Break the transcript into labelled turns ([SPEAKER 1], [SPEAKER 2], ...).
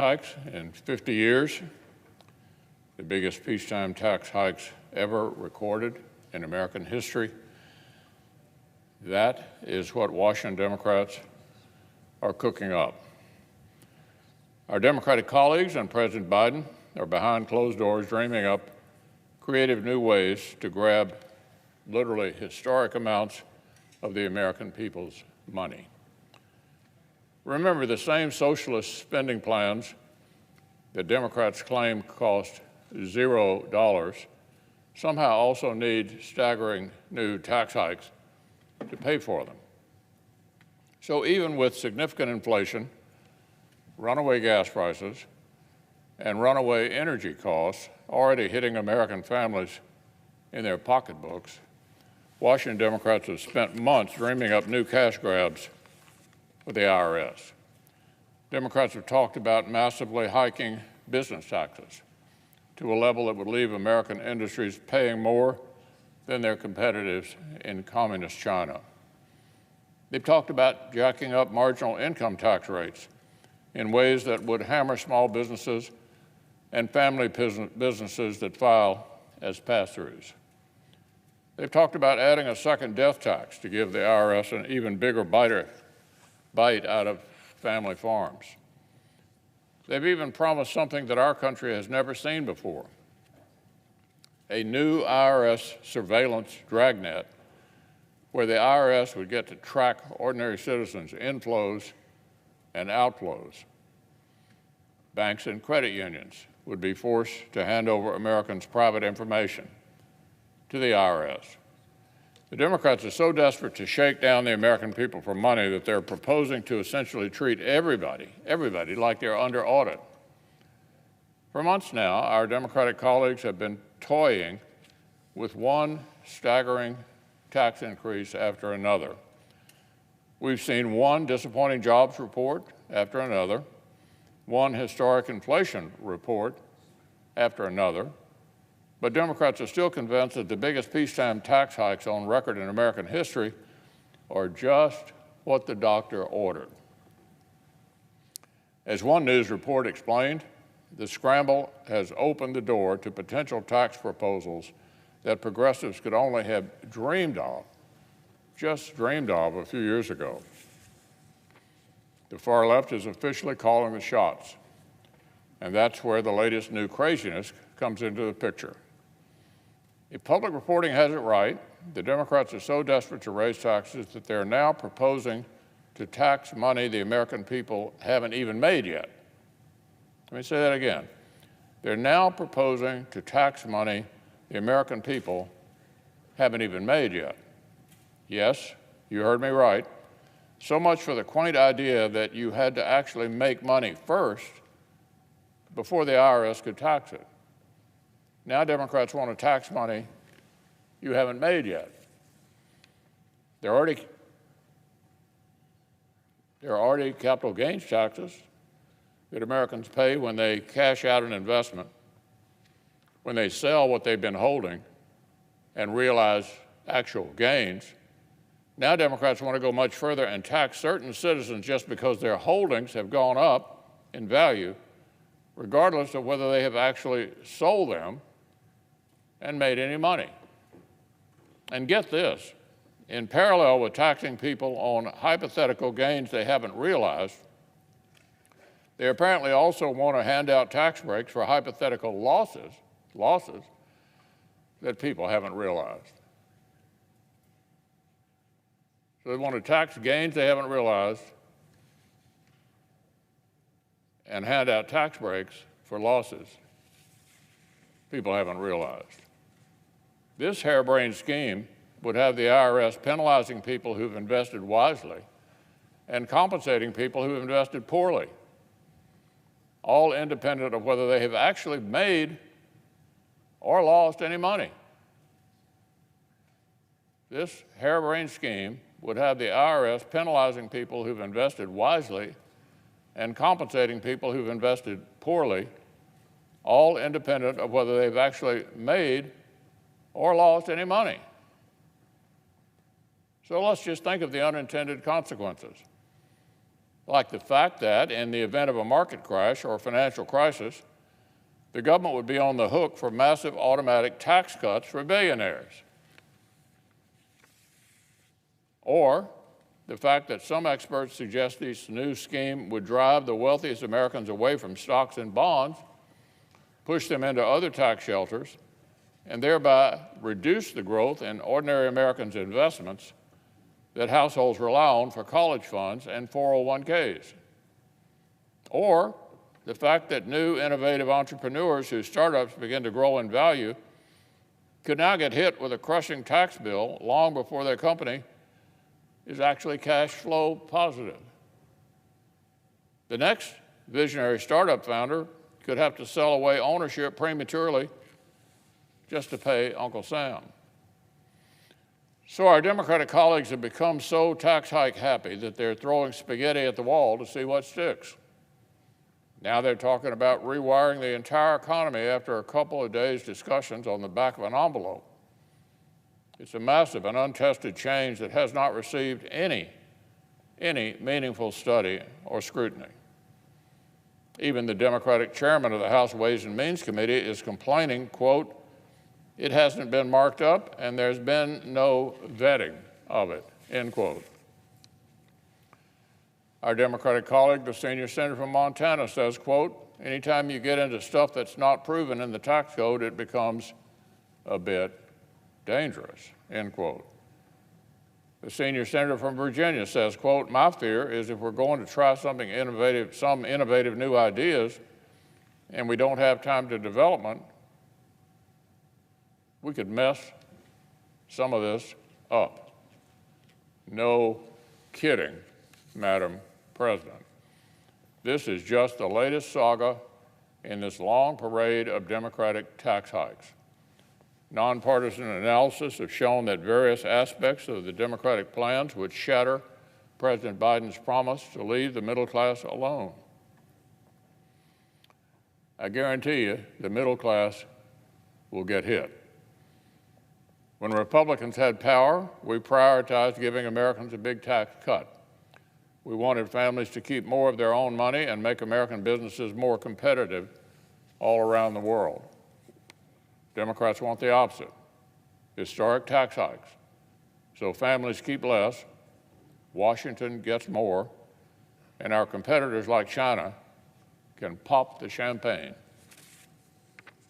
[SPEAKER 1] hikes in 50 years, the biggest peacetime tax hikes ever recorded in American history. That is what Washington Democrats are cooking up. Our Democratic colleagues and President Biden are behind closed doors dreaming up creative new ways to grab literally historic amounts of the American people's money. Remember, the same socialist spending plans that Democrats claim cost $0 somehow also need staggering new tax hikes to pay for them. So even with significant inflation, runaway gas prices, and runaway energy costs already hitting American families in their pocketbooks, Washington Democrats have spent months dreaming up new cash grabs with the IRS. Democrats have talked about massively hiking business taxes to a level that would leave American industries paying more than their competitors in communist China. They've talked about jacking up marginal income tax rates in ways that would hammer small businesses and family businesses that file as pass-throughs. They've talked about adding a second death tax to give the IRS an even bigger bite out of family farms. They've even promised something that our country has never seen before: a new IRS surveillance dragnet where the IRS would get to track ordinary citizens' inflows and outflows. Banks and credit unions would be forced to hand over Americans' private information to the IRS. The Democrats are so desperate to shake down the American people for money that they're proposing to essentially treat everybody like they're under audit. For months now, our Democratic colleagues have been toying with one staggering tax increase after another. We've seen one disappointing jobs report after another, one historic inflation report after another, but Democrats are still convinced that the biggest peacetime tax hikes on record in American history are just what the doctor ordered. As one news report explained, the scramble has opened the door to potential tax proposals that progressives could only have dreamed of, just dreamed of a few years ago. The far left is officially calling the shots, and that's where the latest new craziness comes into the picture. If public reporting has it right, the Democrats are so desperate to raise taxes that they're now proposing to tax money the American people haven't even made yet. Let me say that again. They're now proposing to tax money the American people haven't even made yet. Yes, you heard me right. So much for the quaint idea that you had to actually make money first before the IRS could tax it. Now Democrats want to tax money you haven't made yet. There are already capital gains taxes that Americans pay when they cash out an investment, when they sell what they've been holding and realize actual gains. Now Democrats want to go much further and tax certain citizens just because their holdings have gone up in value, regardless of whether they have actually sold them and made any money. And get this, in parallel with taxing people on hypothetical gains they haven't realized, they apparently also want to hand out tax breaks for hypothetical losses that people haven't realized. So they want to tax gains they haven't realized and hand out tax breaks for losses people haven't realized. This harebrained scheme would have the IRS penalizing people who've invested wisely and compensating people who've invested poorly, all independent of whether they have actually made or lost any money. This harebrained scheme would have the IRS penalizing people who've invested wisely and compensating people who've invested poorly, all independent of whether they've actually made or lost any money. So let's just think of the unintended consequences. like the fact that in the event of a market crash or financial crisis, the government would be on the hook for massive automatic tax cuts for billionaires. Or the fact that some experts suggest this new scheme would drive the wealthiest Americans away from stocks and bonds, push them into other tax shelters, and thereby reduce the growth in ordinary Americans' investments that households rely on for college funds and 401ks. Or the fact that new innovative entrepreneurs whose startups begin to grow in value could now get hit with a crushing tax bill long before their company is actually cash flow positive. The next visionary startup founder could have to sell away ownership prematurely just to pay Uncle Sam. So our Democratic colleagues have become so tax hike happy that they're throwing spaghetti at the wall to see what sticks. Now they're talking about rewiring the entire economy after a couple of days' discussions on the back of an envelope. It's a massive and untested change that has not received any meaningful study or scrutiny. Even the Democratic chairman of the House Ways and Means Committee is complaining, quote, "It hasn't been marked up and there's been no vetting of it," end quote. Our Democratic colleague, the senior senator from Montana, says, quote, "Anytime you get into stuff that's not proven in the tax code, it becomes a bit dangerous," end quote. The senior senator from Virginia says, quote, "My fear is if we're going to try some innovative new ideas, and we don't have time to development, we could mess some of this up." No kidding, Madam President. This is just the latest saga in this long parade of Democratic tax hikes. Nonpartisan analysis have shown that various aspects of the Democratic plans would shatter President Biden's promise to leave the middle class alone. I guarantee you the middle class will get hit. When Republicans had power, we prioritized giving Americans a big tax cut. We wanted families to keep more of their own money and make American businesses more competitive all around the world. Democrats want the opposite, historic tax hikes. So families keep less, Washington gets more, and our competitors like China can pop the champagne.